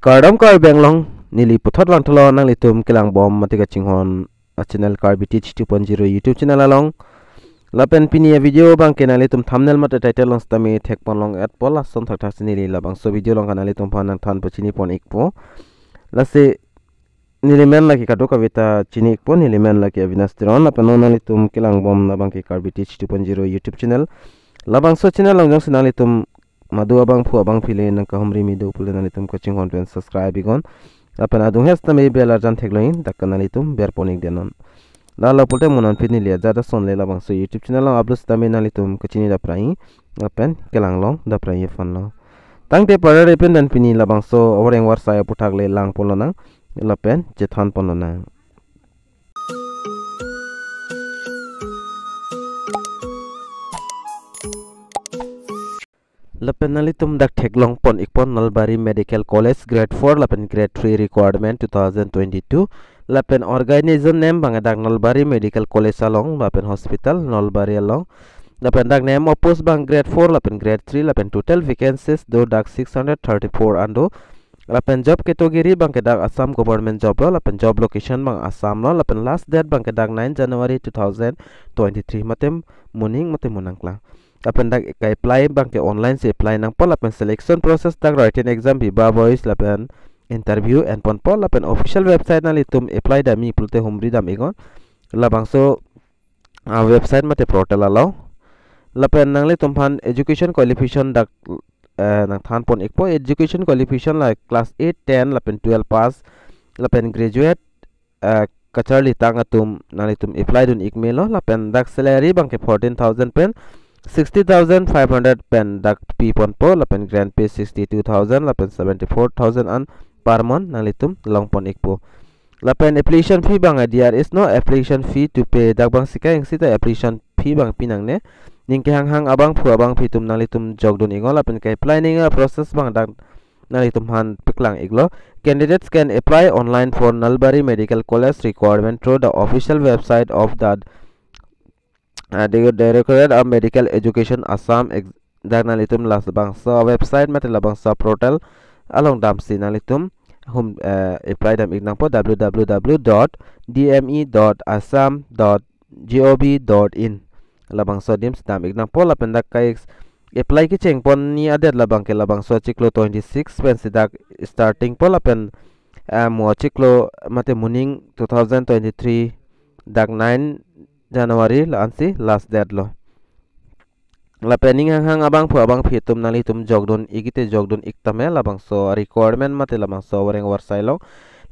Kardam kar benglong nili puthot lang tholo nang litum kilang bom matika chinghon a channel kar BTH 2.0 YouTube channel along lapen pini a video bang kenali tum thumbnail mata title long stami thek pon long at pola son thak thak sinili labang so video long kanali tum panang than pachini pon ikpo lase nilimen laki kado kavita chini ikpo nilimen laki Avinas Tiron lapen nali tum kilang bom labang ki kar BTH 2.0 YouTube channel labang so channel long jong sinali tum madu abang pu abang pile nang kahumri mido pule nali tum coaching hon pen subscribe igon lapen adung hes tami bela jan thekloin takkanali tum ber ponik denon lala pulte munan pini liya jada son le labang so YouTube channel long upload tami nali tum coaching da prai lapen kelang long da prai fan lo tangte parar pen dan pini labang so oreng war saya putak le lang polona lapen jethan polona lapen nali tum dak theklong pon ikpon Nalbari Medical College grade 4 lapen grade 3 requirement 2022 lapen organization name bang dak Nalbari Medical College along lapen hospital Nalbari along lapen dak name of post bang grade 4 lapen grade 3 lapen total vacancies do dak 634 ando lapen job category bang dak Assam government job lo lapen job location bang Assam lo lapen last date bang dak 9 January 2023 matem morning matem munangkla lapen dak apply bang ke online se apply nang pol lapen selection process dak written exam biba voice lapen interview and pon pol lapen official website na litum apply dami pulte humri dam igon labang so website mate portal alo lapen nang litum phan education qualification dak nang than pon ikpo education qualification like class 8 10 lapen 12 pass lapen graduate kacharli tang atum nang litum apply dun ikmelo lapen dak salary bang ke 14,000 pen 60,500 pen dak pi pon po lapen grand pay 62,000 lapen 74,000 an per month nang litum long pon ikpo lapen application fee bang there is no application fee to pay dak bang sika yang sita application fee bang pinang ne ningke hang hang abang pu abang pitum nang litum jogdun ingo lapen kai planning process bang dak nang litum han piklang iglo candidates can apply online for Nalbari Medical College requirement through the official website of the Directorate of Medical Education Assam dak nang litum las bang so website mate labang so portal along dam si nang litum hum apply dam ignang po www.dme.assam.gov.in labang so dim dam ignang po lapen dak kai apply ki cheng pon ni adet labang ke labang so chiklo 26 pen sidak starting po lapen mo chiklo mate muning 2023 dak 9 January la ansi last date lo lapen ning hang abang pu abang phitum nali tum jogdon igite jogdon iktame labang so requirement mate labang so wareng warsai lo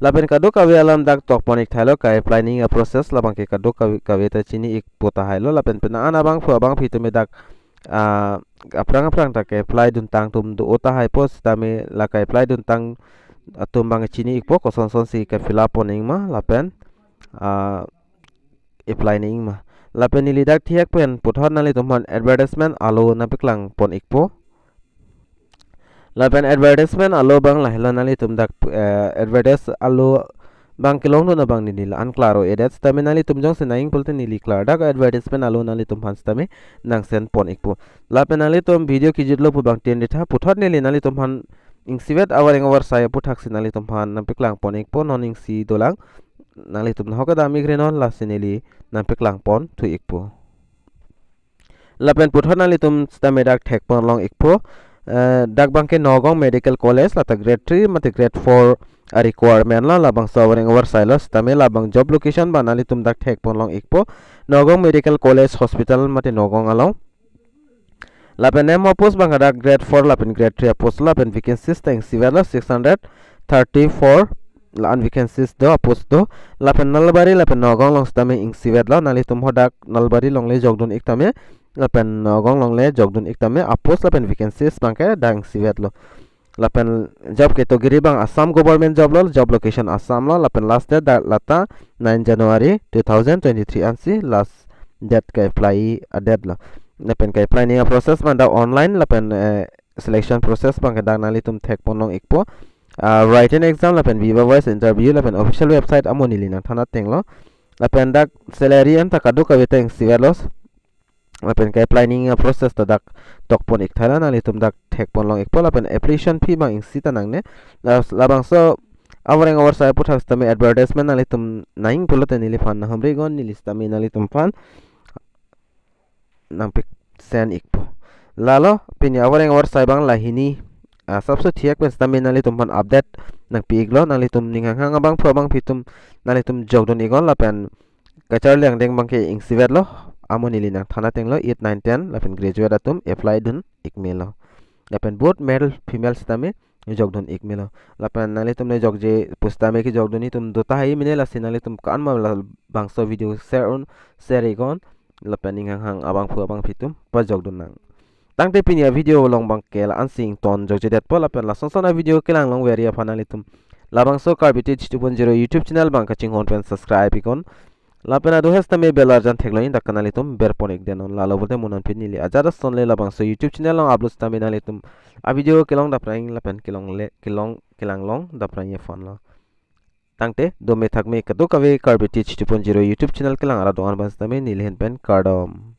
lapen kado kawe alam dak tok ponik thailo kai planning a process labang ke kado kawe ta chini ik pota hailo lapen pena an abang pu abang phitume dak aprang tak apply dun tang tum do ota hai post tame la kai apply dun tang atum bang chini ik po ko son son si ka fill up poning ma lapen apply ning ma lapen nili dak thiak pen puthon nali tumhan advertisement alo na piklang pon ikpo lapen advertisement alo bang lahela nali tum dak advertise alo bang kilong na bang nila an claro edits tame nali tum jong senaing pulte nili klar dak advertisement alo nali tum hans tame nang sen pon ikpo lapen nali tum video ki jitlo pu bang ten ditha puthon nili nali tum han ing sivet awar saya puthak sinali tum han na piklang pon ikpo non ing si dolang nali tum hoka dami grenon la sinili nampik lang pon tu ikpo lapen puthon nali tum stame dak thek pon long ikpo dak bangke Nogong Medical College lata grade 3 mate grade 4 a requirement la labang sawring over silos tame labang job location ba nali tum dak thek pon long ikpo Nogong Medical College Hospital mate Nogong along lapen name of post bang dak grade 4 lapen grade 3 post lapen vacancies tang sivela 634 lan vacancies do post do lapen Nalbari lapen Nogong long stame ing sivet lo nali tum hodak Nalbari long le jogdun iktame lapen Nogong long le jogdun iktame apos lapen vacancies bangke dang sivet lo lapen job category bang Assam government job lo job location Assam lo lapen last date lata 9 January 2023 ansi last date ka apply adet lo lapen ka apply ni process man da online lapen selection process bang dang nali tum thek pon long ikpo written exam lapen viva voice interview lapen official website amoni lina thana tenglo lapen dak salary anta kadu kaweteng sivelos lapen kai planning process ta dak tokpon ik thailan ali tum dak thekpon long ikpol lapen application fee bang sita nangne labang so awareng awar sai puthak stame advertisement ali tum naing pulote nili fan na hamre gon nili stame nali tum fan nang pik sen ikpo lalo pini awareng awar sai bang lahini sabso thiak pen stame nali tum fan update nang piglo nali tum ninghang hang bang pho bang pitum nali tum jogdon igon lapen kachar leng deng bang ke ing sivet lo amonili nang thana tenglo 8 9 10 lapen graduate atum apply dun ikmelo lapen both male female stame jogdon ikmelo lapen nali tum ne jogje pustame ki jogdoni tum dota hai mine la sinali tum kan ma bangso video share igon lapen ninghang hang abang phu abang pitum pa jogdon nang tangte pinia video long bang kel ansing ton jogje det pol lapen la sonsona video kelang long weria fanali tum labang so carbitage 2.0 youtube channel bang kaching hon pen subscribe ikon lapena do hesta me belar jan thekloin dakanali tum berponik denon lalo bote monon pinili ajara sonle labang so youtube channel long upload sta menali tum a video kelong da praing lapen kelang long da praing fon lo tangte do me thak me kadu kawe carbitage 2.0 youtube channel kelang ara do an bas ta me nilhen pen cardom